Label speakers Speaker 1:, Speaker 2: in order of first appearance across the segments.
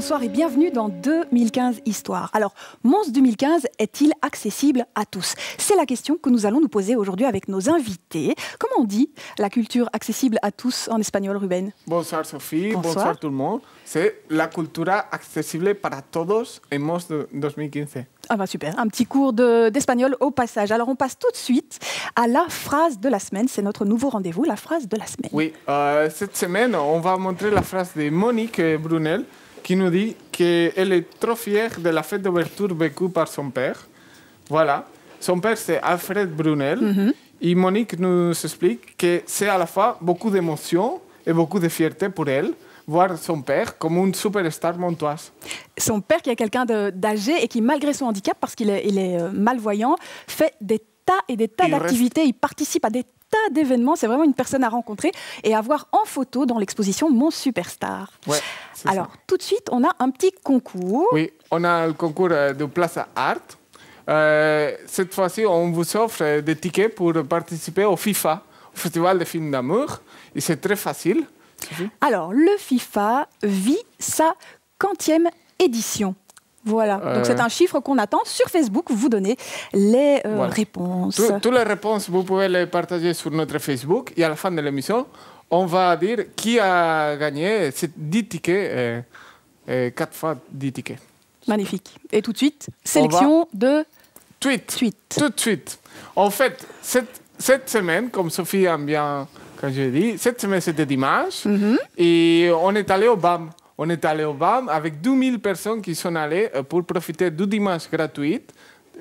Speaker 1: bonsoir et bienvenue dans 2015 Histoire. Alors, Mons 2015 est-il accessible à tous? C'est la question que nous allons nous poser aujourd'hui avec nos invités. Comment on dit la culture accessible à tous en espagnol, Ruben?
Speaker 2: Bonsoir Sophie, bonsoir tout le monde. C'est la cultura accesible para todos en Mons 2015.
Speaker 1: Ah bah super, un petit cours d'espagnol au passage. Alors on passe tout de suite à la phrase de la semaine. C'est notre nouveau rendez-vous, la phrase de la semaine.
Speaker 2: Oui, cette semaine, on va montrer la phrase de Monique Brunel qui nous dit qu'elle est trop fière de la fête d'ouverture vécue par son père. Voilà, son père c'est Alfred Brunel. Et Monique nous explique que c'est à la fois beaucoup d'émotion et beaucoup de fierté pour elle voir son père comme une superstar montoise.
Speaker 1: Son père qui est quelqu'un d'âgé et qui, malgré son handicap, parce qu'il est malvoyant, fait des tas et des tas d'activités. Il participe à des tas d'événements. C'est vraiment une personne à rencontrer et à voir en photo dans l'exposition Mon Superstar.
Speaker 2: Ouais,
Speaker 1: alors, tout de suite, on a un petit concours.
Speaker 2: Oui, on a le concours de Plaza Art. Cette fois-ci, on vous offre des tickets pour participer au FIFA, au Festival des films d'amour. Et c'est très facile.
Speaker 1: Alors, le FIFA vit sa 40e édition. Voilà, donc c'est un chiffre qu'on attend. Sur Facebook, vous donnez les réponses.
Speaker 2: Toutes les réponses, vous pouvez les partager sur notre Facebook. Et à la fin de l'émission, on va dire qui a gagné ces 10 tickets, 4 fois 10 tickets.
Speaker 1: Magnifique. Et tout de suite, sélection de
Speaker 2: tweets. Tout de suite. En fait, cette semaine, comme Sophie aime bien... Quand je dis, cette semaine, c'était dimanche. Et on est allé au BAM. On est allé au BAM avec 2000 personnes qui sont allées pour profiter du dimanche gratuit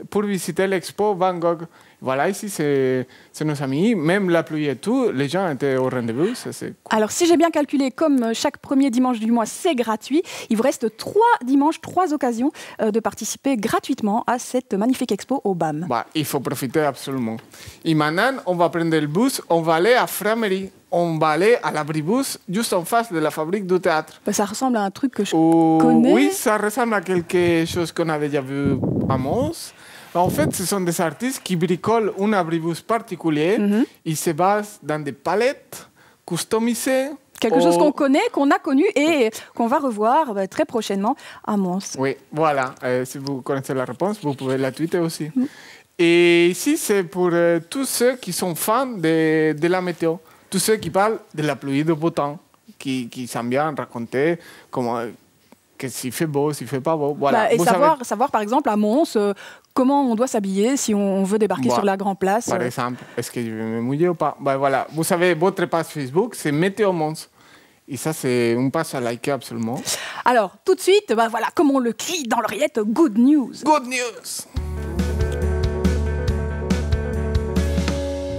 Speaker 2: pour visiter l'expo Van Gogh. Voilà, ici, c'est nos amis. Même la pluie et tout, les gens étaient au rendez-vous. Cool.
Speaker 1: Alors, si j'ai bien calculé, comme chaque premier dimanche du mois, c'est gratuit, il vous reste 3 dimanches, 3 occasions de participer gratuitement à cette magnifique expo au BAM.
Speaker 2: Bah, il faut profiter absolument. Et maintenant, on va prendre le bus, on va aller à Framery. On va aller à l'abribus, juste en face de la fabrique du théâtre.
Speaker 1: Bah, ça ressemble à un truc que je connais.
Speaker 2: Oui, ça ressemble à quelque chose qu'on a déjà vu à Mons. En fait, ce sont des artistes qui bricolent un abribus particulier. Ils se basent dans des palettes customisées.
Speaker 1: Quelque chose qu'on connaît, qu'on a connu et qu'on va revoir très prochainement à Mons.
Speaker 2: Oui, voilà. Si vous connaissez la réponse, vous pouvez la tweeter aussi. Et ici, c'est pour tous ceux qui sont fans de la météo. Tous ceux qui parlent de la pluie, du beau temps, qui aiment bien raconter comment... que s'il fait beau, s'il ne fait pas beau. Voilà.
Speaker 1: Et savoir, par exemple, à Mons, comment on doit s'habiller si on veut débarquer sur la Grand Place.
Speaker 2: Par exemple, est-ce que je vais me mouiller ou pas? Voilà. Vous savez, votre page Facebook, c'est Météo Mons. Et ça, c'est une page à liker absolument.
Speaker 1: Alors, tout de suite, voilà, comme on le crie dans l'oreillette, good news.
Speaker 2: Good news.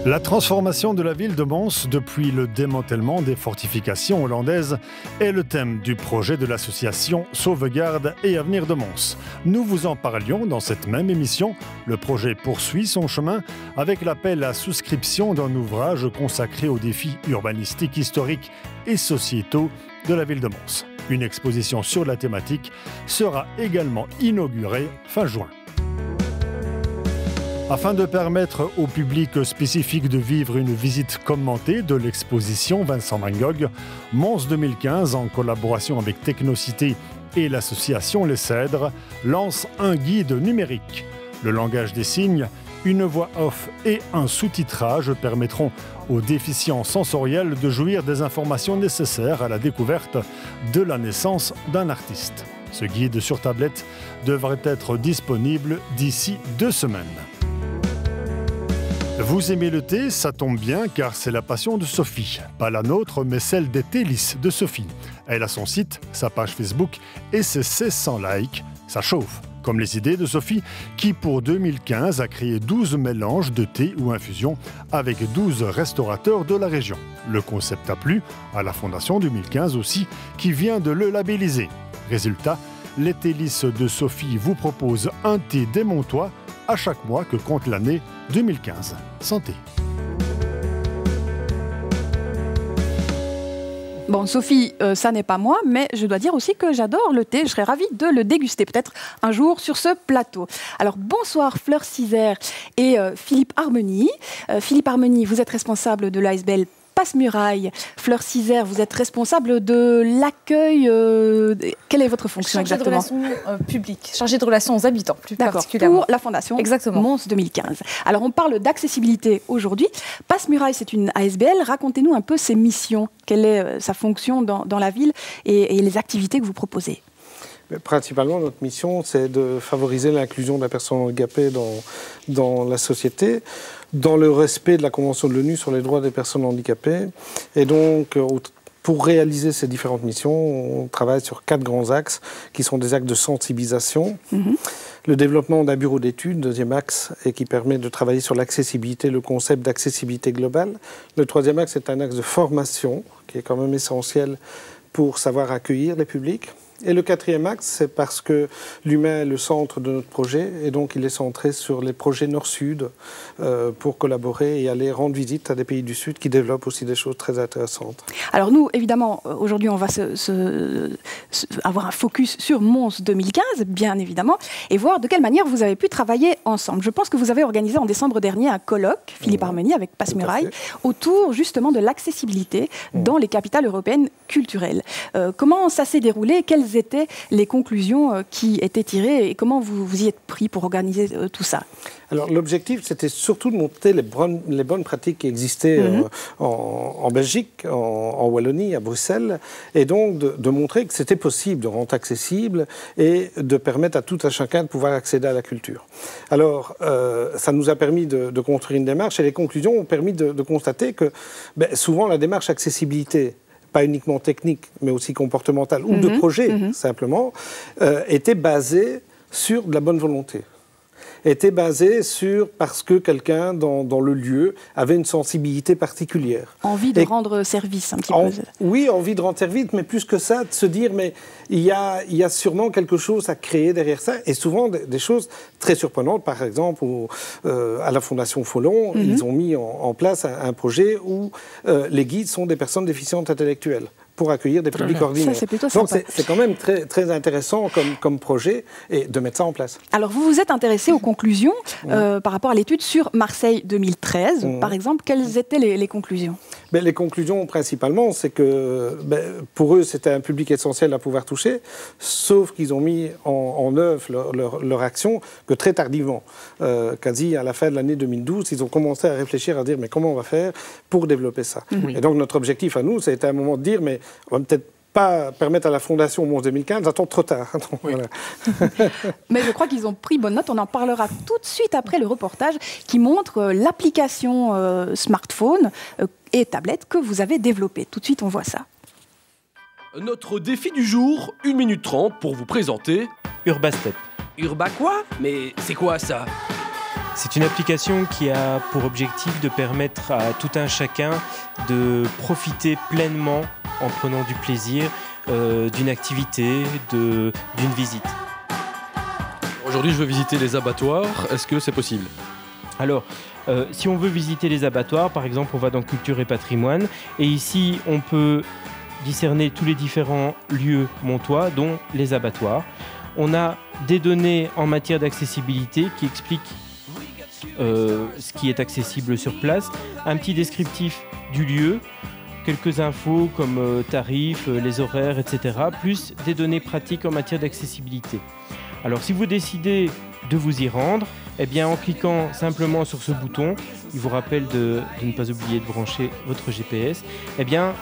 Speaker 3: La transformation de la ville de Mons depuis le démantèlement des fortifications hollandaises est le thème du projet de l'association Sauvegarde et Avenir de Mons. Nous vous en parlions dans cette même émission. Le projet poursuit son chemin avec l'appel à souscription d'un ouvrage consacré aux défis urbanistiques, historiques et sociétaux de la ville de Mons. Une exposition sur la thématique sera également inaugurée fin juin. Afin de permettre au public spécifique de vivre une visite commentée de l'exposition Vincent Van Gogh, Mons 2015, en collaboration avec Technocité et l'association Les Cèdres, lance un guide numérique. Le langage des signes, une voix off et un sous-titrage permettront aux déficients sensoriels de jouir des informations nécessaires à la découverte de la naissance d'un artiste. Ce guide sur tablette devrait être disponible d'ici 2 semaines. Vous aimez le thé, ça tombe bien car c'est la passion de Sophie. Pas la nôtre, mais celle des Télis de Sophie. Elle a son site, sa page Facebook et ses 1600 likes. Ça chauffe. Comme les idées de Sophie qui, pour 2015, a créé 12 mélanges de thé ou infusions avec 12 restaurateurs de la région. Le concept a plu à la Fondation 2015 aussi, qui vient de le labelliser. Résultat, les Télis de Sophie vous proposent un thé des Montois à chaque mois que compte l'année 2015. Santé.
Speaker 1: Bon, Sophie, ça n'est pas moi, mais je dois dire aussi que j'adore le thé. Je serais ravie de le déguster peut-être un jour sur ce plateau. Alors, bonsoir Fleur Cizère et Philippe Harmony. Philippe Harmony, vous êtes responsable de l'ASBL Passe-Muraille. Fleur Cizer, vous êtes responsable de l'accueil. Quelle est votre fonction exactement?
Speaker 4: Chargée de relations publiques, chargée de relations aux habitants, plus particulièrement.
Speaker 1: Pour la Fondation Mons 2015. Alors, on parle d'accessibilité aujourd'hui. Passe-Muraille, c'est une ASBL. Racontez-nous un peu ses missions. Quelle est sa fonction dans la ville et les activités que vous proposez?
Speaker 5: Principalement, notre mission, c'est de favoriser l'inclusion de la personne handicapée dans la société, dans le respect de la Convention de l'ONU sur les droits des personnes handicapées. Et donc, pour réaliser ces différentes missions, on travaille sur 4 grands axes, qui sont des axes de sensibilisation. Le développement d'un bureau d'études, deuxième axe, et qui permet de travailler sur l'accessibilité, le concept d'accessibilité globale. Le troisième axe est un axe de formation, qui est quand même essentiel pour savoir accueillir les publics. Et le quatrième axe, c'est parce que l'humain est le centre de notre projet et donc il est centré sur les projets Nord-Sud pour collaborer et aller rendre visite à des pays du Sud qui développent aussi des choses très intéressantes.
Speaker 1: Alors nous, évidemment, aujourd'hui, on va avoir un focus sur Mons 2015, bien évidemment, et voir de quelle manière vous avez pu travailler ensemble. Je pense que vous avez organisé en décembre dernier un colloque, Philippe Armeny, avec Passe-Muraille, autour justement de l'accessibilité dans les capitales européennes culturelles. Comment ça s'est déroulé? Quelles étaient les conclusions qui étaient tirées et comment vous y êtes pris pour organiser tout ça?
Speaker 5: Alors l'objectif, c'était surtout de montrer les bonnes pratiques qui existaient en Belgique, en Wallonie, à Bruxelles, et donc de montrer que c'était possible de rendre accessible et de permettre à tout un chacun de pouvoir accéder à la culture. Alors ça nous a permis de construire une démarche et les conclusions ont permis de constater que souvent la démarche accessibilité, pas uniquement technique, mais aussi comportementale, ou de projet, simplement, était basée sur de la bonne volonté. Était basée sur parce que quelqu'un dans le lieu avait une sensibilité particulière.
Speaker 1: Envie de rendre service un petit peu.
Speaker 5: Oui, envie de rendre service, mais plus que ça, de se dire, mais il y a sûrement quelque chose à créer derrière ça, et souvent des choses très surprenantes. Par exemple, à la Fondation Folon, ils ont mis en place un projet où les guides sont des personnes déficientes intellectuelles pour accueillir des publics ordinaires.
Speaker 1: Ça, c'est plutôt sympa.
Speaker 5: Donc c'est quand même très, très intéressant comme projet et de mettre ça en place.
Speaker 1: Alors vous vous êtes intéressé aux conclusions par rapport à l'étude sur Marseille 2013, par exemple. Quelles étaient les conclusions?
Speaker 5: Les conclusions, principalement, c'est que pour eux, c'était un public essentiel à pouvoir toucher, sauf qu'ils ont mis en œuvre leur action que très tardivement. Quasi à la fin de l'année 2012, ils ont commencé à réfléchir, à dire mais comment on va faire pour développer ça. Et donc notre objectif à nous, c'était à un moment de dire mais on va peut-être pas permettre à la Fondation Mons 2015 d'attendre trop tard. Donc, voilà.
Speaker 1: Mais je crois qu'ils ont pris bonne note. On en parlera tout de suite après le reportage qui montre l'application smartphone et tablette que vous avez développée. Tout de suite, on voit ça.
Speaker 6: Notre défi du jour, 1 minute 30 pour vous présenter...
Speaker 7: Urbastep.
Speaker 6: Urba quoi? Mais c'est quoi ça?
Speaker 7: C'est une application qui a pour objectif de permettre à tout un chacun de profiter pleinement en prenant du plaisir d'une activité, d'une visite.
Speaker 6: Aujourd'hui, je veux visiter les abattoirs. Est-ce que c'est possible?
Speaker 7: Alors, si on veut visiter les abattoirs, par exemple, on va dans Culture et Patrimoine. Et ici, on peut discerner tous les différents lieux montois, dont les abattoirs. On a des données en matière d'accessibilité qui expliquent ce qui est accessible sur place, un petit descriptif du lieu, quelques infos comme tarifs, les horaires, etc., plus des données pratiques en matière d'accessibilité. Alors si vous décidez de vous y rendre, eh bien, en cliquant simplement sur ce bouton, il vous rappelle de ne pas oublier de brancher votre GPS, eh bien,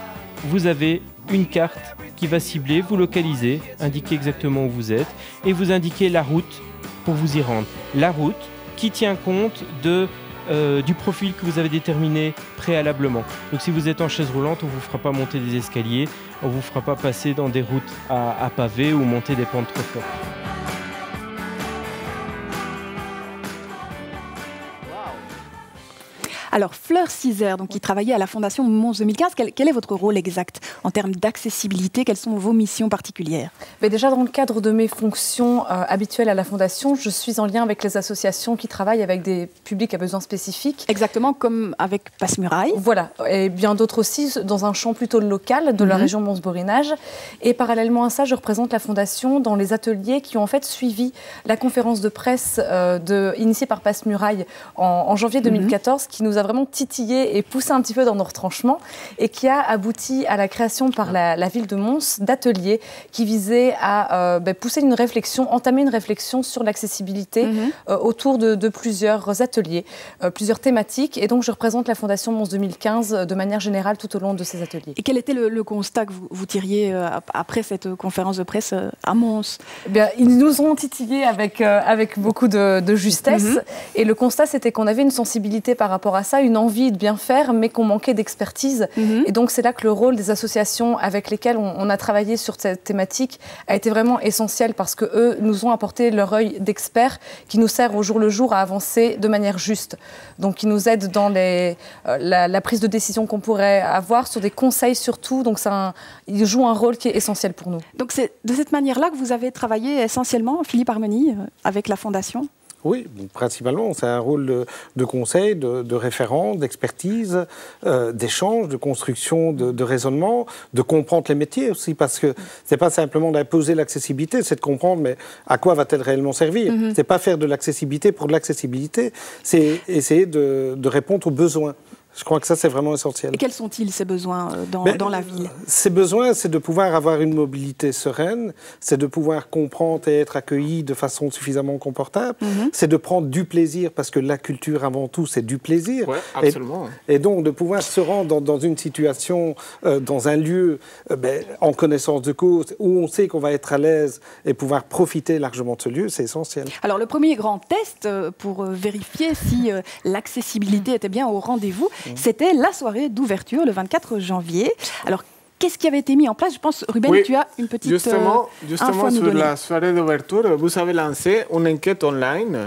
Speaker 7: vous avez une carte qui va cibler, vous localiser, indiquer exactement où vous êtes et vous indiquer la route pour vous y rendre. La route qui tient compte du profil que vous avez déterminé préalablement. Donc si vous êtes en chaise roulante, on ne vous fera pas monter des escaliers, on ne vous fera pas passer dans des routes à pavés ou monter des pentes trop fortes.
Speaker 1: Alors, Fleur Cizer, qui travaillait à la Fondation Mons 2015, quel est votre rôle exact en termes d'accessibilité? Quelles sont vos missions particulières?
Speaker 4: Déjà, dans le cadre de mes fonctions habituelles à la Fondation, je suis en lien avec les associations qui travaillent avec des publics à besoins spécifiques.
Speaker 1: Exactement, comme avec Passe-Muraille.
Speaker 4: Voilà, et bien d'autres aussi, dans un champ plutôt local de la région Mons-Borinage. Et parallèlement à ça, je représente la Fondation dans les ateliers qui ont en fait suivi la conférence de presse initiée par Passe-Muraille en janvier 2014, qui nous a a vraiment titillé et poussé un petit peu dans nos retranchements et qui a abouti à la création par la ville de Mons d'ateliers qui visaient à pousser une réflexion, entamer une réflexion sur l'accessibilité autour de plusieurs ateliers, plusieurs thématiques. Et donc, je représente la Fondation Mons 2015 de manière générale tout au long de ces ateliers.
Speaker 1: Et quel était le constat que vous tiriez après cette conférence de presse à Mons?
Speaker 4: Ils nous ont titillés avec beaucoup de justesse. Et le constat, c'était qu'on avait une sensibilité par rapport à ça, une envie de bien faire, mais qu'on manquait d'expertise. Et donc, c'est là que le rôle des associations avec lesquelles on a travaillé sur cette thématique a été vraiment essentiel parce qu'eux nous ont apporté leur œil d'experts qui nous sert au jour le jour à avancer de manière juste. Donc, qui nous aident dans la prise de décision qu'on pourrait avoir, sur des conseils surtout. Donc, ils jouent un rôle qui est essentiel pour nous.
Speaker 1: Donc, c'est de cette manière-là que vous avez travaillé essentiellement, Philippe Armeny, avec la Fondation?
Speaker 5: Oui, principalement. C'est un rôle de conseil, de référent, d'expertise, d'échange, de construction, de raisonnement, de comprendre les métiers aussi, parce que c'est pas simplement d'imposer l'accessibilité, c'est de comprendre mais à quoi va-t-elle réellement servir. C'est pas faire de l'accessibilité pour de l'accessibilité, c'est essayer de répondre aux besoins. Je crois que ça, c'est vraiment essentiel.
Speaker 1: Et quels sont-ils, ces besoins dans la ville?
Speaker 5: Ces besoins, c'est de pouvoir avoir une mobilité sereine, c'est de pouvoir comprendre et être accueilli de façon suffisamment confortable, c'est de prendre du plaisir, parce que la culture, avant tout, c'est du plaisir.
Speaker 2: Oui, absolument.
Speaker 5: Et donc, de pouvoir se rendre dans une situation, dans un lieu, en connaissance de cause, où on sait qu'on va être à l'aise et pouvoir profiter largement de ce lieu, c'est essentiel.
Speaker 1: Alors, le premier grand test pour vérifier si l'accessibilité était bien au rendez-vous, c'était la soirée d'ouverture, le 24 janvier. Alors, qu'est-ce qui avait été mis en place? Je pense, Ruben, tu as une petite
Speaker 2: Justement,
Speaker 1: info à nous
Speaker 2: sur
Speaker 1: donner.
Speaker 2: la soirée d'ouverture, vous avez lancé une enquête online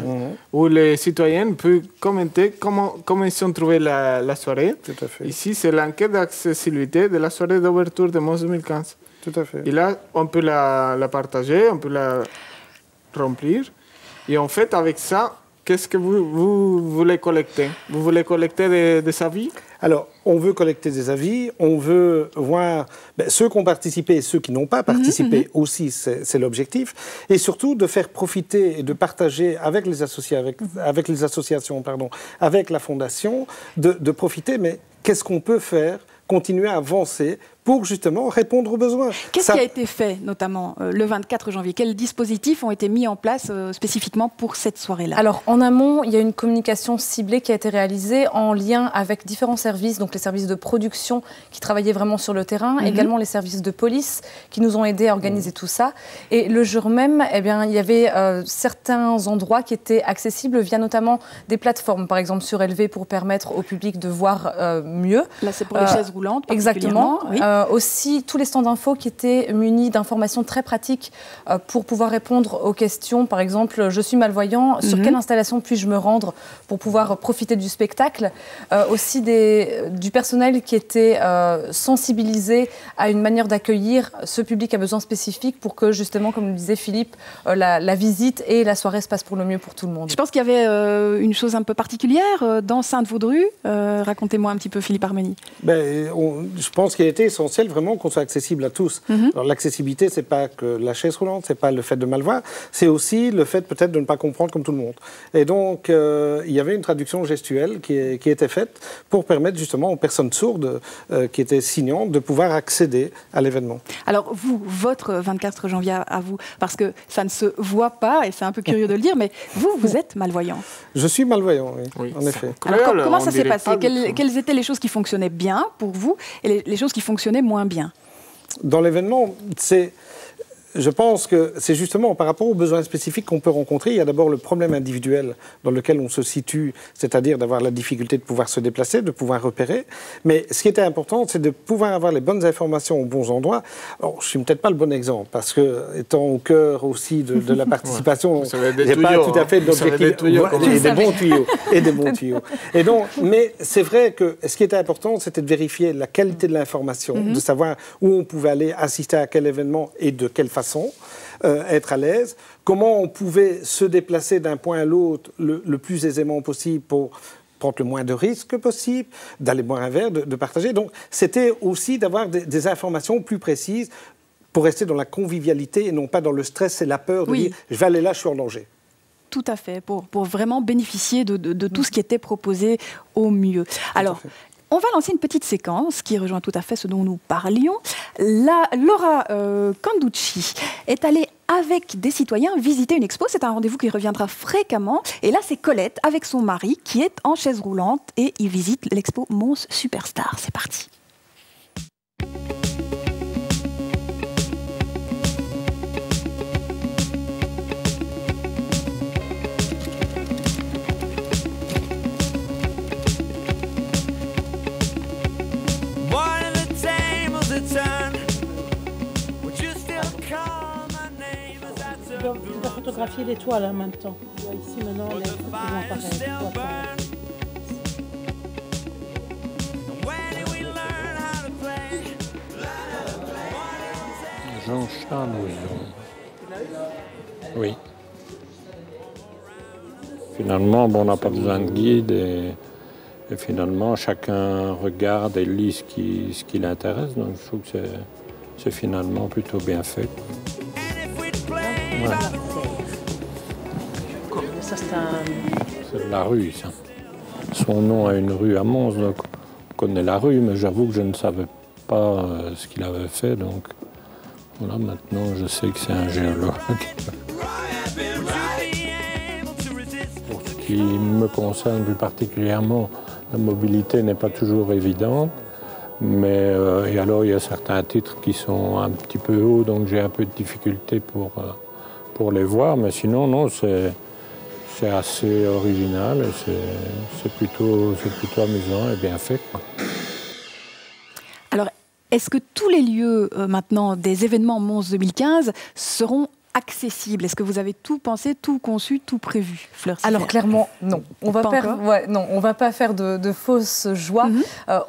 Speaker 2: où les citoyens peuvent commenter comment ils ont trouvé la soirée.
Speaker 5: Tout à fait.
Speaker 2: Ici, c'est l'enquête d'accessibilité de la soirée d'ouverture de Mons 2015.
Speaker 5: Tout à fait.
Speaker 2: Et là, on peut la partager, on peut la remplir. Et en fait, avec ça, qu'est-ce que vous voulez collecter? Vous voulez collecter des avis?
Speaker 5: Alors, on veut collecter des avis, on veut voir ceux qui ont participé et ceux qui n'ont pas participé aussi, c'est l'objectif. Et surtout, de faire profiter et de partager avec les associations, avec la Fondation, de profiter, mais qu'est-ce qu'on peut faire, continuer à avancer pour justement répondre aux besoins.
Speaker 1: Qu'est-ce qui a été fait, notamment le 24 janvier? Quels dispositifs ont été mis en place spécifiquement pour cette soirée-là?
Speaker 4: Alors, en amont, il y a une communication ciblée qui a été réalisée en lien avec différents services, donc les services de production qui travaillaient vraiment sur le terrain, également les services de police qui nous ont aidés à organiser tout ça. Et le jour même, il y avait certains endroits qui étaient accessibles via notamment des plateformes, par exemple surélevé pour permettre au public de voir mieux.
Speaker 1: Là, c'est pour les chaises roulantes,
Speaker 4: exactement.
Speaker 1: Oui.
Speaker 4: Aussi, tous les stands d'infos qui étaient munis d'informations très pratiques pour pouvoir répondre aux questions. Par exemple, je suis malvoyant, sur quelle installation puis-je me rendre pour pouvoir profiter du spectacle? Aussi du personnel qui était sensibilisé à une manière d'accueillir ce public à besoins spécifiques pour que, justement, comme le disait Philippe, la visite et la soirée se passent pour le mieux pour tout le monde.
Speaker 1: Je pense qu'il y avait une chose un peu particulière dans Sainte-Vaudrue. Racontez-moi un petit peu, Philippe Armeny.
Speaker 5: Je pense qu'il a été essentiel vraiment qu'on soit accessible à tous. Alors l'accessibilité, c'est pas que la chaise roulante, c'est pas le fait de mal voir, c'est aussi le fait peut-être de ne pas comprendre comme tout le monde. Et donc il y avait une traduction gestuelle qui était faite pour permettre justement aux personnes sourdes qui étaient signantes de pouvoir accéder à l'événement.
Speaker 1: Alors votre 24 janvier à vous, parce que ça ne se voit pas et c'est un peu curieux de le dire, mais vous êtes malvoyant.
Speaker 5: Je suis malvoyant, oui, en effet.
Speaker 1: Alors comment ça s'est passé? Quelles étaient les choses qui fonctionnaient bien pour vous et les choses qui fonctionnaient moins bien?
Speaker 5: Dans l'événement, je pense que c'est justement par rapport aux besoins spécifiques qu'on peut rencontrer. Il y a d'abord le problème individuel dans lequel on se situe, c'est-à-dire d'avoir la difficulté de pouvoir se déplacer, de pouvoir repérer. Mais ce qui était important, c'est de pouvoir avoir les bonnes informations aux bons endroits. Alors, je ne suis peut-être pas le bon exemple, parce que, étant au cœur aussi de la participation, je n'ai pas tout à fait d'objectif. J'ai des bons tuyaux. Et des bons tuyaux. Et donc, mais c'est vrai que ce qui était important, c'était de vérifier la qualité de l'information, de savoir où on pouvait aller assister à quel événement et de quelle façon. Être à l'aise, comment on pouvait se déplacer d'un point à l'autre le plus aisément possible pour prendre le moins de risques possible, d'aller boire un verre, de partager. Donc, c'était aussi d'avoir des informations plus précises pour rester dans la convivialité et non pas dans le stress et la peur de dire « je vais aller là, je suis en danger ».
Speaker 1: Tout à fait, pour vraiment bénéficier de tout ce qui était proposé au mieux. Alors, on va lancer une petite séquence qui rejoint tout à fait ce dont nous parlions. Laura Canducci est allée avec des citoyens visiter une expo. C'est un rendez-vous qui reviendra fréquemment. Et là, c'est Colette avec son mari qui est en chaise roulante et ils visitent l'expo Mons Superstar. C'est parti.
Speaker 8: Tu vas photographier les toiles en même temps. Ici maintenant, les trucs qui vont apparaître.
Speaker 9: Jean Charles. Oui. Finalement, bon, on n'a pas besoin de guide et finalement, chacun regarde et lit ce qui l'intéresse. Donc, je trouve que c'est finalement plutôt bien fait. Ouais.
Speaker 8: Ça,
Speaker 9: c'est de la rue, ça. Son nom a une rue à Mons, donc on connaît la rue, mais j'avoue que je ne savais pas ce qu'il avait fait, donc voilà, maintenant je sais que c'est un géologue. Pour ce qui me concerne plus particulièrement, la mobilité n'est pas toujours évidente, mais et alors il y a certains titres qui sont un petit peu hauts, donc j'ai un peu de difficulté pour les voir, mais sinon, non, c'est assez original et c'est plutôt amusant et bien fait, quoi.
Speaker 1: Alors, est-ce que tous les lieux maintenant des événements Mons 2015 seront accessibles? Est-ce que vous avez tout pensé, tout conçu, tout prévu, Fleur Siffer?
Speaker 4: Alors clairement, non. On va pas faire de fausses joies.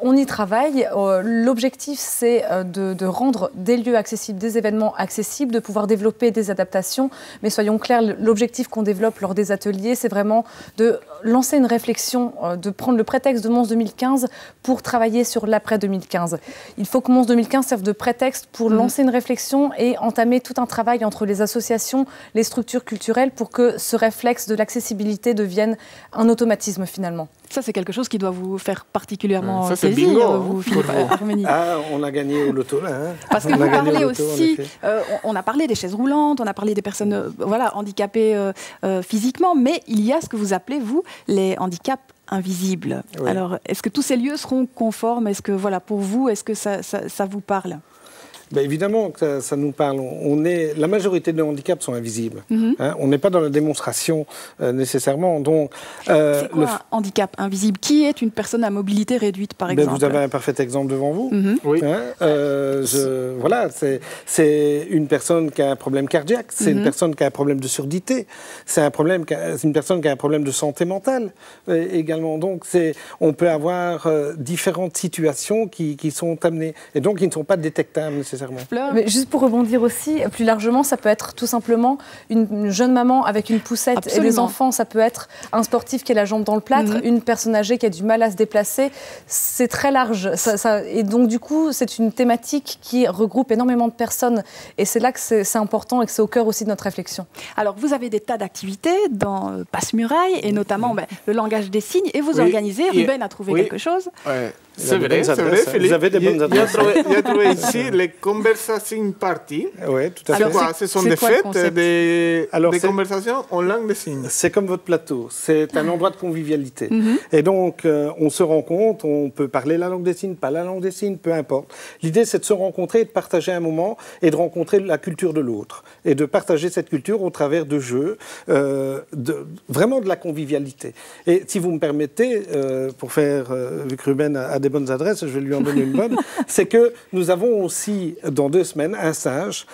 Speaker 4: On y travaille. L'objectif, c'est de rendre des lieux accessibles, des événements accessibles, de pouvoir développer des adaptations. Mais soyons clairs, l'objectif qu'on développe lors des ateliers, c'est vraiment de lancer une réflexion, de prendre le prétexte de Mons 2015 pour travailler sur l'après 2015. Il faut que Mons 2015 serve de prétexte pour lancer une réflexion et entamer tout un travail entre les associations, les structures culturelles, pour que ce réflexe de l'accessibilité devienne un automatisme finalement.
Speaker 1: Ça, c'est quelque chose qui doit vous faire particulièrement
Speaker 2: ça, c'est
Speaker 1: plaisir,
Speaker 2: bingo,
Speaker 1: vous, Philippe Armeny.
Speaker 5: Ah, on a gagné au loto, là. Hein.
Speaker 1: Parce que vous parlez aussi, on a parlé des chaises roulantes, on a parlé des personnes handicapées physiquement, mais il y a ce que vous appelez, vous, les handicaps invisibles. Oui. Alors, est-ce que tous ces lieux seront conformes? Est-ce que, pour vous, est-ce que ça vous parle?
Speaker 5: Ben évidemment que ça nous parle. La majorité des handicaps sont invisibles. Hein, on n'est pas dans la démonstration nécessairement. Donc,
Speaker 1: c'est quoi un handicap invisible? Qui est une personne à mobilité réduite, par exemple?
Speaker 5: Vous avez un parfait exemple devant vous.
Speaker 2: Oui.
Speaker 5: Hein, voilà, c'est une personne qui a un problème cardiaque, c'est une personne qui a un problème de surdité, c'est une personne qui a un problème de santé mentale également. Donc, on peut avoir différentes situations qui sont amenées et donc qui ne sont pas détectables nécessairement.
Speaker 4: Mais juste pour rebondir aussi, plus largement, ça peut être tout simplement une jeune maman avec une poussette. Absolument. Et des enfants, ça peut être un sportif qui a la jambe dans le plâtre, une personne âgée qui a du mal à se déplacer. C'est très large. Et donc, du coup, c'est une thématique qui regroupe énormément de personnes. Et c'est là que c'est important et que c'est au cœur aussi de notre réflexion.
Speaker 1: Alors, vous avez des tas d'activités dans Passe-Muraille, et notamment le langage des signes, et vous organisez. Ruben a trouvé quelque chose.
Speaker 2: Ouais. C'est vrai, Philippe.
Speaker 5: Vous avez des bonnes adresses.
Speaker 2: Il a trouvé ici les conversation parties.
Speaker 5: Oui, tout à fait.
Speaker 2: Ce sont des fêtes, des conversations en langue des signes.
Speaker 5: C'est comme votre plateau. C'est un endroit de convivialité. Et donc, on se rencontre, on peut parler la langue des signes, pas la langue des signes, peu importe. L'idée, c'est de se rencontrer et de partager un moment et de rencontrer la culture de l'autre. Et de partager cette culture au travers de jeux, vraiment de la convivialité. Et si vous me permettez, pour faire, vu que Ruben a des bonnes adresses, je vais lui en donner une bonne, c'est que nous avons aussi, dans 2 semaines, un stage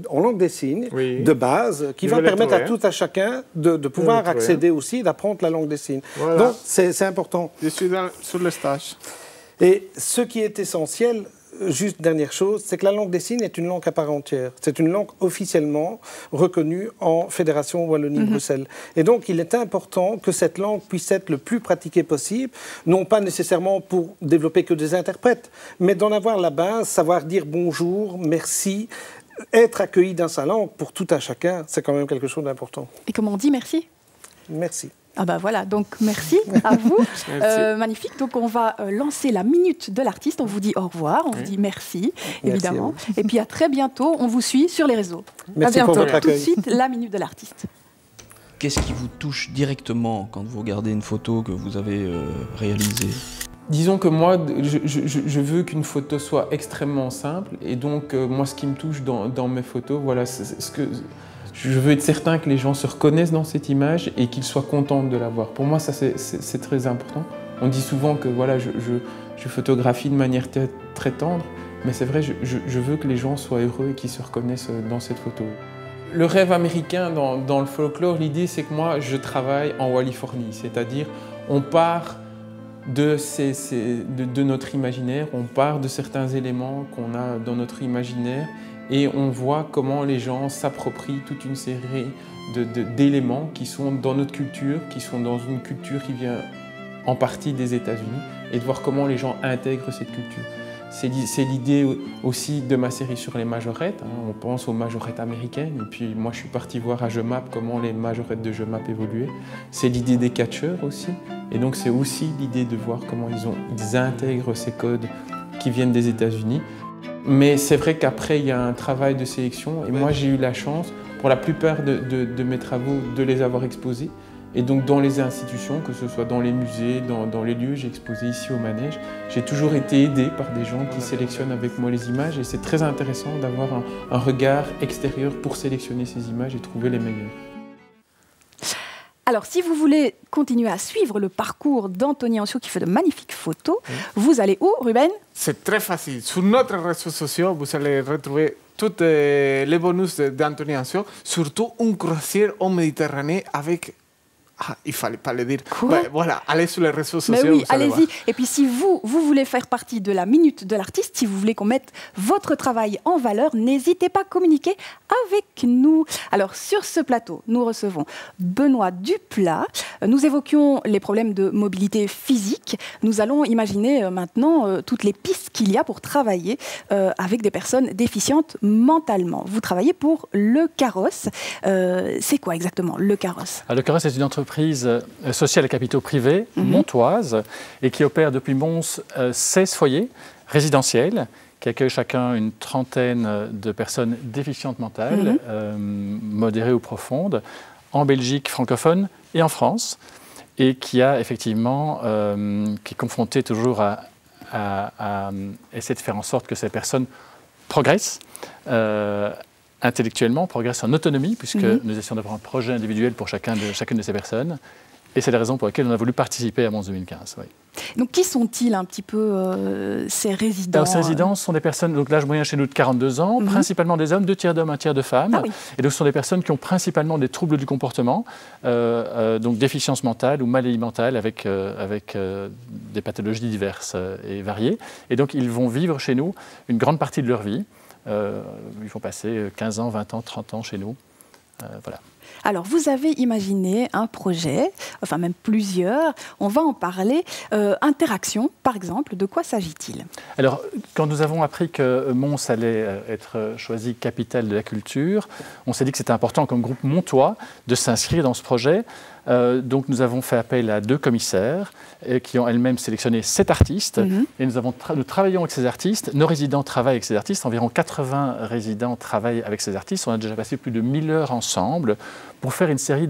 Speaker 5: en langue des signes, de base, qui va permettre à tout à chacun de pouvoir accéder aussi, d'apprendre la langue des signes. Voilà. Donc, c'est important.
Speaker 2: Je suis sur le stage.
Speaker 5: Et ce qui est essentiel, juste dernière chose, c'est que la langue des signes est une langue à part entière. C'est une langue officiellement reconnue en Fédération Wallonie-Bruxelles. Et donc, il est important que cette langue puisse être le plus pratiquée possible, non pas nécessairement pour développer que des interprètes, mais d'en avoir la base, savoir dire bonjour, merci, être accueilli dans sa langue, pour tout un chacun, c'est quand même quelque chose d'important.
Speaker 1: Et comment on dit merci?
Speaker 5: Merci.
Speaker 1: Ah bah voilà, donc merci à vous. Magnifique. Donc on va lancer la minute de l'artiste. On vous dit au revoir, on vous dit merci, évidemment. Et puis à très bientôt. On vous suit sur les réseaux.
Speaker 5: Merci pour votre accueil.
Speaker 1: Tout de suite, la minute de l'artiste.
Speaker 10: Qu'est-ce qui vous touche directement quand vous regardez une photo que vous avez réalisée?
Speaker 11: Disons que moi, je veux qu'une photo soit extrêmement simple. Et donc, moi, ce qui me touche dans mes photos, voilà, c'est ce que... Je veux être certain que les gens se reconnaissent dans cette image et qu'ils soient contents de la voir. Pour moi, ça, c'est très important. On dit souvent que voilà, je photographie de manière très tendre, mais c'est vrai, je veux que les gens soient heureux et qu'ils se reconnaissent dans cette photo. Le rêve américain dans le folklore, l'idée, c'est que moi, je travaille en Californie, c'est-à-dire on part de notre imaginaire, on part de certains éléments qu'on a dans notre imaginaire, et on voit comment les gens s'approprient toute une série d'éléments qui sont dans notre culture, qui sont dans une culture qui vient en partie des États-Unis, et de voir comment les gens intègrent cette culture. C'est l'idée aussi de ma série sur les majorettes. On pense aux majorettes américaines, et puis moi je suis parti voir à Jemap comment les majorettes de Jemap évoluaient. C'est l'idée des catcheurs aussi, et donc c'est aussi l'idée de voir comment ils intègrent ces codes qui viennent des États-Unis. Mais c'est vrai qu'après, il y a un travail de sélection. Et moi, j'ai eu la chance, pour la plupart de mes travaux, de les avoir exposés. Et donc, dans les institutions, que ce soit dans les musées, dans les lieux, j'ai exposé ici au Manège. J'ai toujours été aidé par des gens qui sélectionnent avec moi les images. Et c'est très intéressant d'avoir un regard extérieur pour sélectionner ces images et trouver les meilleures.
Speaker 1: Alors, si vous voulez continuer à suivre le parcours d'Anthony Ancio qui fait de magnifiques photos, vous allez où, Ruben?
Speaker 2: C'est très facile. Sur notre réseau social, vous allez retrouver tous les bonus d'Anthony Ancio, surtout une croisière en Méditerranée avec... Ah, il ne fallait pas le dire. Ouais, voilà, allez sur les réseaux sociaux.
Speaker 1: Mais oui, allez-y. Et puis, si vous voulez faire partie de la minute de l'artiste, si vous voulez qu'on mette votre travail en valeur, n'hésitez pas à communiquer avec nous. Alors, sur ce plateau, nous recevons Benoît Duplat. Nous évoquions les problèmes de mobilité physique. Nous allons imaginer maintenant toutes les pistes qu'il y a pour travailler avec des personnes déficientes mentalement. Vous travaillez pour Le Carrosse. C'est quoi exactement, Le Carrosse?
Speaker 12: Le Carrosse est une entreprise sociale à capitaux privés, montoise, et qui opère depuis Mons 16 foyers résidentiels qui accueillent chacun une trentaine de personnes déficientes mentales, modérées ou profondes, en Belgique francophone et en France, et qui a effectivement, qui est confronté toujours à essayer de faire en sorte que ces personnes progressent intellectuellement, progressent en autonomie, puisque nous essayons d'avoir un projet individuel pour chacune de ces personnes. Et c'est la raison pour laquelle on a voulu participer à Mons 2015. Oui.
Speaker 1: Donc, qui sont-ils un petit peu, ces résidents?
Speaker 12: Alors, ces résidents sont des personnes, donc l'âge moyen chez nous de 42 ans, principalement des hommes, 2 tiers d'hommes, 1 tiers de femmes. Et donc, ce sont des personnes qui ont principalement des troubles du comportement, donc déficience mentale ou maladie mentale avec des pathologies diverses et variées. Et donc, ils vont vivre chez nous une grande partie de leur vie. Ils vont passer 15 ans, 20 ans, 30 ans chez nous. Voilà.
Speaker 1: Alors, vous avez imaginé un projet, enfin même plusieurs, on va en parler. Interaction, par exemple, de quoi s'agit-il? Alors,
Speaker 12: quand nous avons appris que Mons allait être choisi capitale de la culture, on s'est dit que c'était important comme groupe montois de s'inscrire dans ce projet. Donc nous avons fait appel à 2 commissaires qui ont elles-mêmes sélectionné 7 artistes. Et nous travaillons avec ces artistes, nos résidents travaillent avec ces artistes, environ 80 résidents travaillent avec ces artistes. On a déjà passé plus de 1000 heures ensemble pour faire une série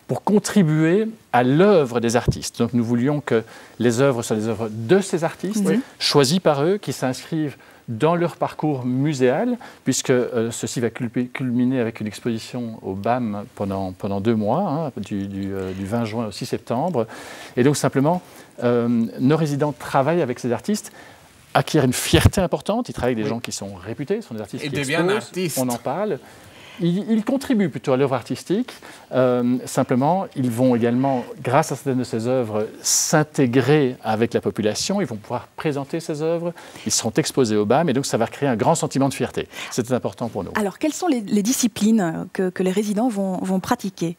Speaker 12: pour contribuer à l'œuvre des artistes. Donc nous voulions que les œuvres soient des œuvres de ces artistes, choisies par eux, qui s'inscrivent dans leur parcours muséal, puisque ceci va culminer avec une exposition au BAM pendant 2 mois, du 20 juin au 6 septembre. Et donc simplement, nos résidents travaillent avec ces artistes, acquièrent une fierté importante. Ils travaillent avec des gens qui sont réputés, ce sont des artistes qui exposent, on en parle. Ils contribuent plutôt à l'œuvre artistique. Simplement, ils vont également, grâce à certaines de ces œuvres, s'intégrer avec la population. Ils vont pouvoir présenter ces œuvres. Ils seront exposés au BAM et donc ça va créer un grand sentiment de fierté. C'était important pour nous.
Speaker 1: Alors, quelles sont les disciplines que les résidents vont pratiquer?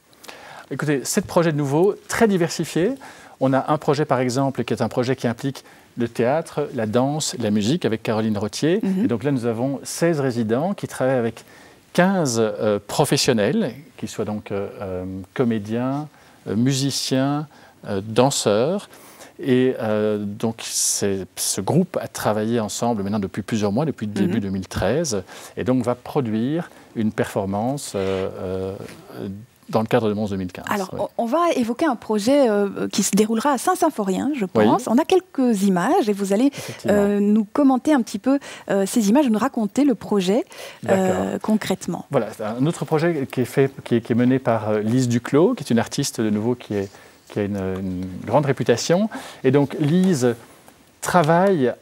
Speaker 12: Écoutez, 7 projets nouveaux, très diversifiés. On a un projet, par exemple, qui est un projet qui implique le théâtre, la danse, la musique avec Caroline Rottier. Et donc là, nous avons 16 résidents qui travaillent avec 15 professionnels, qui soient donc comédiens, musiciens, danseurs. Et donc ce groupe a travaillé ensemble maintenant depuis plusieurs mois, depuis début 2013, et donc va produire une performance dans le cadre de Mons 2015.
Speaker 1: Alors, on va évoquer un projet qui se déroulera à Saint-Symphorien, je pense. On a quelques images et vous allez nous commenter un petit peu ces images, nous raconter le projet concrètement.
Speaker 12: Voilà, c'est un autre projet qui est mené par Lise Duclos, qui est une artiste de nouveau qui a une grande réputation. Et donc, Lise travaille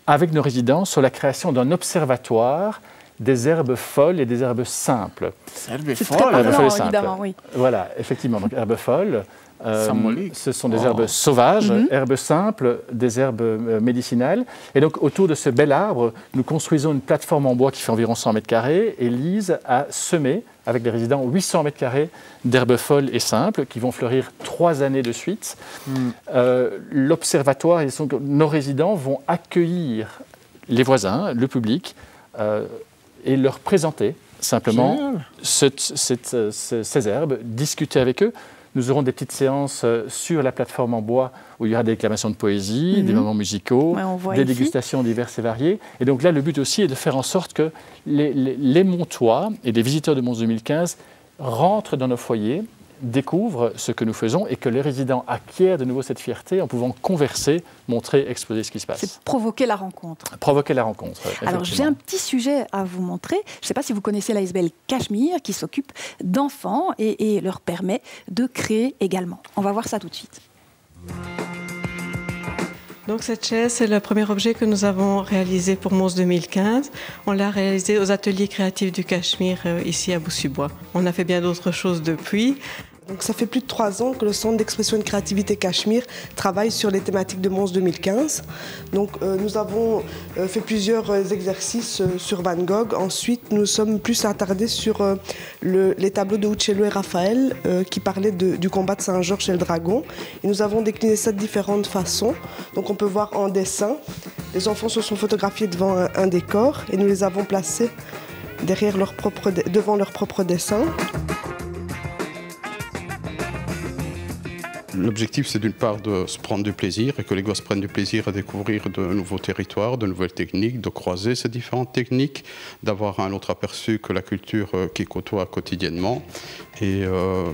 Speaker 12: avec nos résidents sur la création d'un observatoire des herbes folles et des herbes simples.
Speaker 1: C'est très parlant, évidemment, oui.
Speaker 12: Voilà, effectivement. Donc, herbes folles, ce sont des herbes sauvages, herbes simples, des herbes médicinales. Et donc, autour de ce bel arbre, nous construisons une plateforme en bois qui fait environ 100 mètres carrés. Et Lise a semé, avec les résidents, 800 mètres carrés d'herbes folles et simples qui vont fleurir 3 années de suite. L'observatoire et nos résidents vont accueillir les voisins, le public, et leur présenter simplement ces herbes, discuter avec eux. Nous aurons des petites séances sur la plateforme en bois où il y aura des déclamations de poésie, des moments musicaux, des dégustations diverses et variées. Et donc là, le but aussi est de faire en sorte que les Montois et les visiteurs de Mons 2015 rentrent dans nos foyers, découvrent ce que nous faisons et que les résidents acquièrent de nouveau cette fierté en pouvant converser, montrer, exposer ce qui se passe.
Speaker 1: C'est provoquer la rencontre.
Speaker 12: Provoquer la rencontre.
Speaker 1: Alors j'ai un petit sujet à vous montrer. Je ne sais pas si vous connaissez l'ASBL Cachemire qui s'occupe d'enfants et leur permet de créer également. On va voir ça tout de suite.
Speaker 13: Donc cette chaise, c'est le premier objet que nous avons réalisé pour Mons 2015. On l'a réalisé aux ateliers créatifs du Cachemire ici à Boussu-Bois. On a fait bien d'autres choses depuis.
Speaker 14: Donc ça fait plus de 3 ans que le Centre d'expression et de créativité Cachemire travaille sur les thématiques de Mons 2015. Donc nous avons fait plusieurs exercices sur Van Gogh. Ensuite, nous sommes plus attardés sur les tableaux de Uccello et Raphaël qui parlaient du combat de Saint-Georges et le dragon. Et nous avons décliné ça de différentes façons. Donc on peut voir en dessin. Les enfants se sont photographiés devant un décor et nous les avons placés devant leur propre dessin.
Speaker 15: L'objectif, c'est d'une part de se prendre du plaisir et que les gosses prennent du plaisir à découvrir de nouveaux territoires, de nouvelles techniques, de croiser ces différentes techniques, d'avoir un autre aperçu que la culture qu'ils côtoient quotidiennement. Et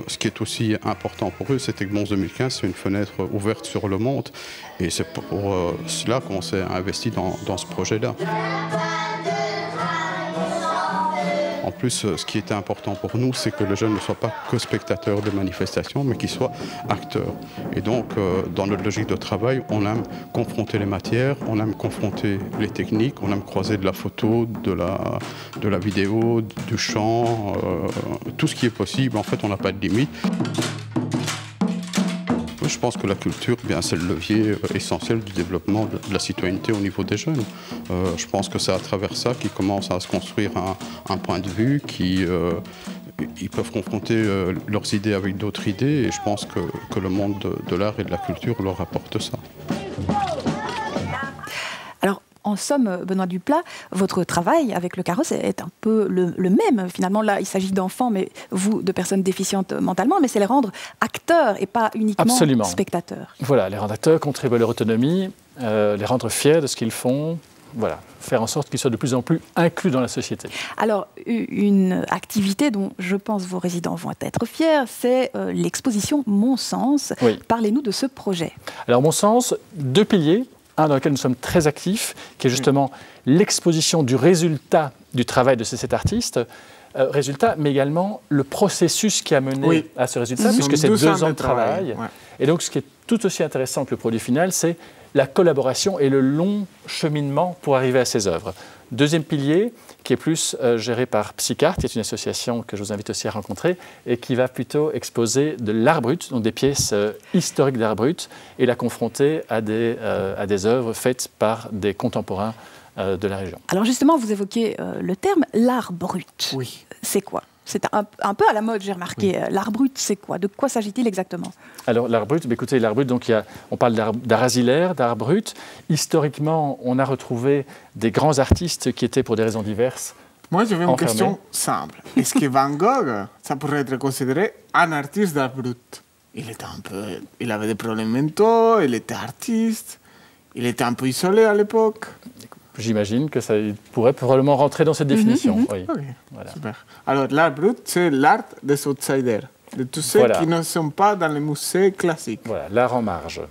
Speaker 15: ce qui est aussi important pour eux, c'était que Mons 2015, c'est une fenêtre ouverte sur le monde. Et c'est pour cela qu'on s'est investi dans ce projet-là. En plus, ce qui était important pour nous, c'est que le jeune ne soit pas que spectateur de manifestations, mais qu'il soit acteur. Et donc, dans notre logique de travail, on aime confronter les matières, on aime confronter les techniques, on aime croiser de la photo, de la vidéo, du chant, tout ce qui est possible. En fait, on n'a pas de limite. Je pense que la culture, c'est le levier essentiel du développement de la citoyenneté au niveau des jeunes. Je pense que c'est à travers ça qu'ils commencent à se construire un point de vue, ils peuvent confronter leurs idées avec d'autres idées, et je pense que le monde de l'art et de la culture leur apporte ça.
Speaker 1: En somme, Benoît Duplat, votre travail avec le carrosse est un peu le même. Finalement, là, il s'agit d'enfants, mais vous, de personnes déficientes mentalement, mais c'est les rendre acteurs et pas uniquement spectateurs.
Speaker 12: Voilà, les rendre acteurs, contribuer à leur autonomie, les rendre fiers de ce qu'ils font. Voilà, faire en sorte qu'ils soient de plus en plus inclus dans la société.
Speaker 1: Alors, une activité dont je pense vos résidents vont être fiers, c'est l'exposition Mon Sens. Oui. Parlez-nous de ce projet.
Speaker 12: Alors, Mon Sens, 2 piliers. Un dans lequel nous sommes très actifs, qui est justement l'exposition du résultat du travail de ces 7 artistes, mais également le processus qui a mené à ce résultat, puisque c'est 2 ans de travail. Ouais. Et donc, ce qui est tout aussi intéressant que le produit final, c'est la collaboration et le long cheminement pour arriver à ces œuvres. Deuxième pilier, qui est plus géré par Psycart, qui est une association que je vous invite aussi à rencontrer, et qui va plutôt exposer de l'art brut, donc des pièces historiques d'art brut, et la confronter à des œuvres faites par des contemporains de la région.
Speaker 1: Alors justement, vous évoquez le terme l'art brut.
Speaker 2: Oui.
Speaker 1: C'est quoi ? C'est un peu à la mode, j'ai remarqué. Oui. L'art brut, c'est quoi? De quoi s'agit-il exactement?
Speaker 12: Alors, l'art brut, écoutez, l'art brut, donc, on parle d'art asilaire, d'art brut. Historiquement, on a retrouvé des grands artistes qui étaient, pour des raisons diverses,
Speaker 2: Moi, j'avais une
Speaker 12: enfermés.
Speaker 2: question simple. Est-ce que Van Gogh, ça pourrait être considéré un artiste d'art brut? Il avait des problèmes mentaux, il était artiste, il était un peu isolé à l'époque.
Speaker 12: J'imagine que ça pourrait probablement rentrer dans cette définition. Oui.
Speaker 2: Okay. Voilà. Super. Alors, l'art brut, c'est l'art des outsiders, de tous ceux qui ne sont pas dans les musées classiques.
Speaker 12: Voilà, l'art en marge.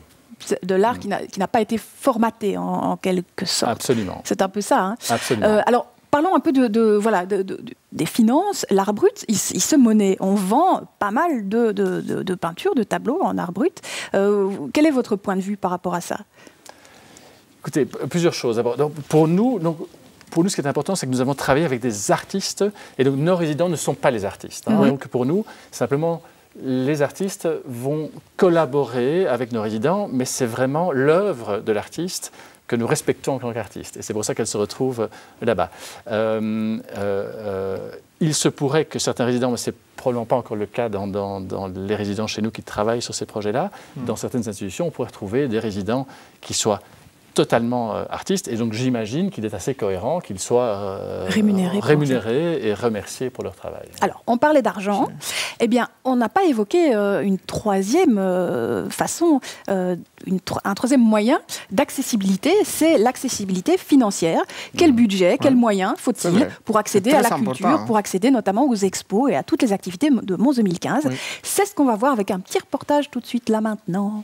Speaker 1: De l'art qui n'a pas été formaté, en quelque sorte.
Speaker 12: Absolument.
Speaker 1: C'est un peu ça. Hein.
Speaker 12: Absolument.
Speaker 1: Alors, parlons un peu des finances. L'art brut, il se monnaie. On vend pas mal de peintures, de tableaux en art brut. Quel est votre point de vue par rapport à ça?
Speaker 12: Écoutez, plusieurs choses. Donc, pour nous, ce qui est important, c'est que nous avons travaillé avec des artistes, et donc nos résidents ne sont pas les artistes. Hein. Donc pour nous, simplement, les artistes vont collaborer avec nos résidents, mais c'est vraiment l'œuvre de l'artiste que nous respectons en tant qu'artiste. Et c'est pour ça qu'elle se retrouve là-bas. Il se pourrait que certains résidents, mais ce n'est probablement pas encore le cas dans les résidents chez nous qui travaillent sur ces projets-là, dans certaines institutions, on pourrait retrouver des résidents qui soient totalement artistes, et donc j'imagine qu'il est assez cohérent qu'ils soient rémunérés et remerciés pour leur travail.
Speaker 1: Alors, on parlait d'argent. Eh bien, on n'a pas évoqué une troisième façon, un troisième moyen d'accessibilité, c'est l'accessibilité financière. Quel budget, quels moyens faut-il pour accéder à la culture, pour accéder notamment aux expos et à toutes les activités de Mons 2015 ? C'est ce qu'on va voir avec un petit reportage tout de suite, là, maintenant.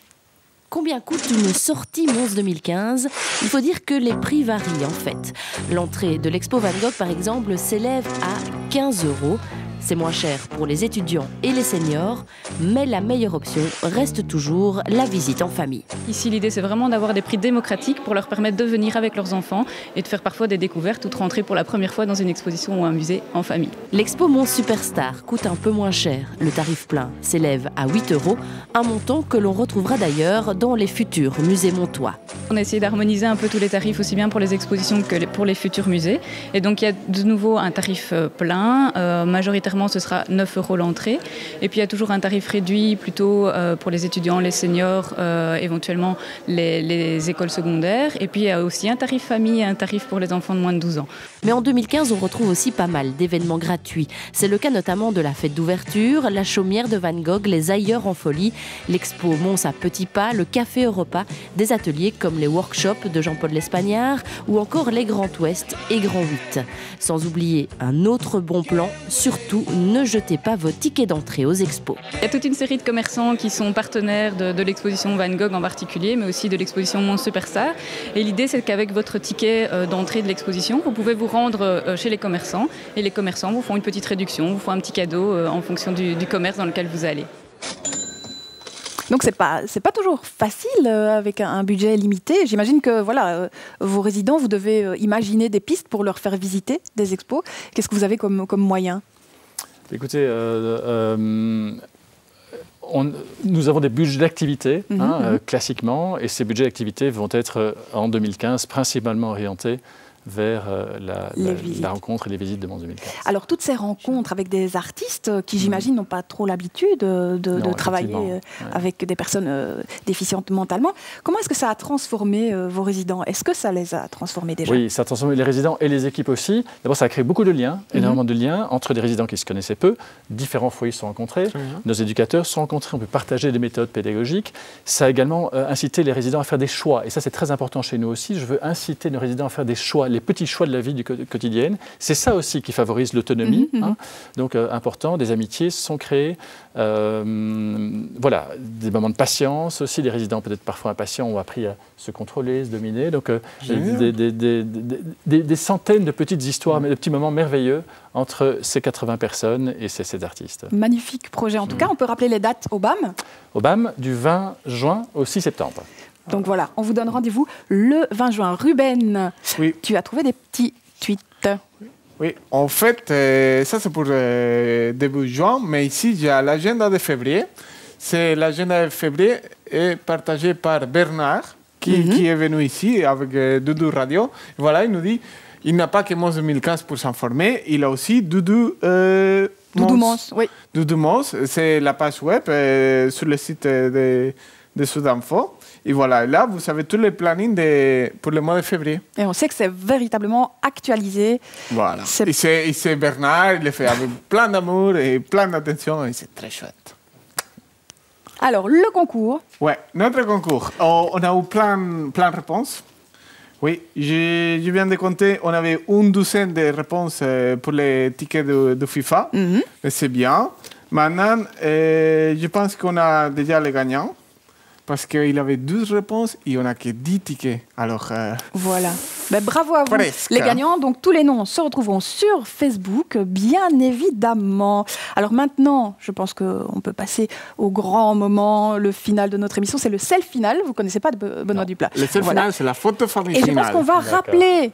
Speaker 16: Combien coûte une sortie Mons 2015? Il faut dire que les prix varient en fait. L'entrée de l'expo Van Gogh par exemple s'élève à 15 €. C'est moins cher pour les étudiants et les seniors, mais la meilleure option reste toujours la visite en famille.
Speaker 17: Ici, l'idée, c'est vraiment d'avoir des prix démocratiques pour leur permettre de venir avec leurs enfants et de faire parfois des découvertes ou de rentrer pour la première fois dans une exposition ou un musée en famille.
Speaker 16: L'expo Mons Superstar coûte un peu moins cher. Le tarif plein s'élève à 8 €, un montant que l'on retrouvera d'ailleurs dans les futurs musées montois.
Speaker 17: On a essayé d'harmoniser un peu tous les tarifs, aussi bien pour les expositions que pour les futurs musées. Et donc, il y a de nouveau un tarif plein, majoritairement ce sera 9 € l'entrée. Et puis il y a toujours un tarif réduit plutôt pour les étudiants, les seniors, éventuellement les écoles secondaires. Et puis il y a aussi un tarif famille et un tarif pour les enfants de moins de 12 ans.
Speaker 16: Mais en 2015, on retrouve aussi pas mal d'événements gratuits. C'est le cas notamment de la fête d'ouverture, la chaumière de Van Gogh, les ailleurs en folie, l'expo Mons à petits pas, le café Europa, des ateliers comme les workshops de Jean-Paul Lespagnard ou encore les Grand Ouest et Grand 8. Sans oublier un autre bon plan, surtout ne jetez pas vos tickets d'entrée aux expos.
Speaker 17: Il y a toute une série de commerçants qui sont partenaires de l'exposition Van Gogh en particulier, mais aussi de l'exposition Mons Superstar. Et l'idée, c'est qu'avec votre ticket d'entrée de l'exposition, vous pouvez vous rendre chez les commerçants, et les commerçants vous font une petite réduction, vous font un petit cadeau en fonction du commerce dans lequel vous allez.
Speaker 1: Donc c'est pas toujours facile avec un budget limité. J'imagine que vos résidents, vous devez imaginer des pistes pour leur faire visiter des expos. Qu'est-ce que vous avez comme moyen?
Speaker 12: Écoutez, nous avons des budgets d'activité, classiquement, et ces budgets d'activité vont être en 2015 principalement orientés vers la rencontre et les visites de Mons 2015.
Speaker 1: Alors, toutes ces rencontres avec des artistes qui, j'imagine, n'ont pas trop l'habitude de travailler avec des personnes déficientes mentalement, comment est-ce que ça a transformé vos résidents? Est-ce que ça les a transformés déjà?
Speaker 12: Oui, ça a transformé les résidents et les équipes aussi. D'abord, ça a créé beaucoup de liens, énormément de liens entre des résidents qui se connaissaient peu. Différents foyers se sont rencontrés, nos éducateurs se sont rencontrés, on peut partager des méthodes pédagogiques. Ça a également incité les résidents à faire des choix. Et ça, c'est très important chez nous aussi. Je veux inciter nos résidents à faire des choix, les petits choix de la vie quotidienne. C'est ça aussi qui favorise l'autonomie. Donc, important, des amitiés se sont créées. Voilà, des moments de patience aussi. Les résidents, peut-être parfois impatients, ont appris à se contrôler, se dominer. Donc, des centaines de petites histoires, de petits moments merveilleux entre ces 80 personnes et ces artistes.
Speaker 1: Magnifique projet. En tout cas, on peut rappeler les dates au BAM?
Speaker 12: Au BAM, du 20 juin au 6 septembre.
Speaker 1: Donc voilà, on vous donne rendez-vous le 20 juin. Ruben, tu as trouvé des petits tweets.
Speaker 2: Oui, en fait, ça c'est pour début juin, mais ici j'ai l'agenda de février. C'est l'agenda de février est partagé par Bernard, qui est venu ici avec Doudou Radio. Voilà, il nous dit, il n'a pas que Mons 2015 pour s'informer, il a aussi Doudou
Speaker 1: Doudou-Mons, oui.
Speaker 2: Doudou-Mons, c'est la page web sur le site de Sudinfo. Et voilà, là, vous avez tous les plannings pour le mois de février.
Speaker 1: Et on sait que c'est véritablement actualisé.
Speaker 2: Voilà. Et c'est Bernard, il le fait avec plein d'amour et plein d'attention, et c'est très chouette.
Speaker 1: Alors, le concours.
Speaker 2: Ouais, notre concours. On a eu plein de réponses. Oui, je viens de compter, on avait une douzaine de réponses pour les tickets de FIFA. Mais c'est bien. Maintenant, je pense qu'on a déjà les gagnants. Parce qu'il avait 12 réponses et on n'a que 10 tickets. Alors,
Speaker 1: voilà. Ben, bravo à vous, les gagnants. Donc, tous les noms se retrouveront sur Facebook, bien évidemment. Alors maintenant, je pense qu'on peut passer au grand moment, le final de notre émission. C'est le self final. Vous ne connaissez pas de Benoît Duplat.
Speaker 2: Le self final, c'est la photo famille
Speaker 1: finale.
Speaker 2: Et
Speaker 1: je pense qu'on va rappeler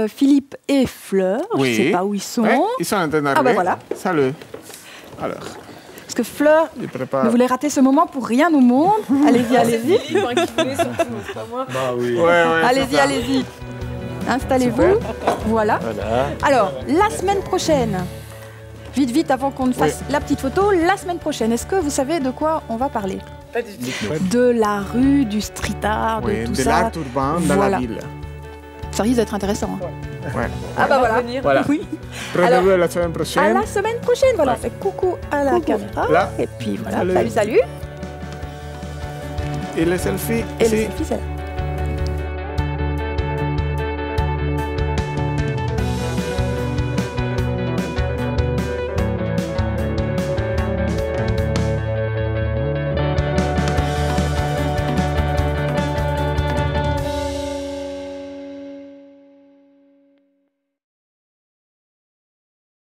Speaker 1: Philippe et Fleur.
Speaker 2: Oui.
Speaker 1: Je ne sais pas où ils sont.
Speaker 2: Ouais, ils sont en train d'arriver.
Speaker 1: Ah ben voilà.
Speaker 2: Salut. Alors...
Speaker 1: Parce que Fleur ne voulait rater ce moment pour rien au monde. Allez-y, allez-y. Allez-y, allez-y. Installez-vous. Voilà. Alors, la semaine prochaine, vite, avant qu'on ne fasse la petite photo, la semaine prochaine, est-ce que vous savez de quoi on va parler?
Speaker 4: Pas du tout.
Speaker 1: De la rue, du street art, de tout ça.
Speaker 2: De l'art urbain dans la ville.
Speaker 1: Ça risque d'être intéressant.
Speaker 2: Ouais.
Speaker 1: Ah bah voilà. Oui.
Speaker 2: Rendez-vous la semaine prochaine.
Speaker 1: À la semaine prochaine. Voilà, on fait coucou à la caméra.
Speaker 2: Là.
Speaker 1: Et puis voilà, salut.
Speaker 2: Et le selfie.
Speaker 1: Et le selfie, c'est là.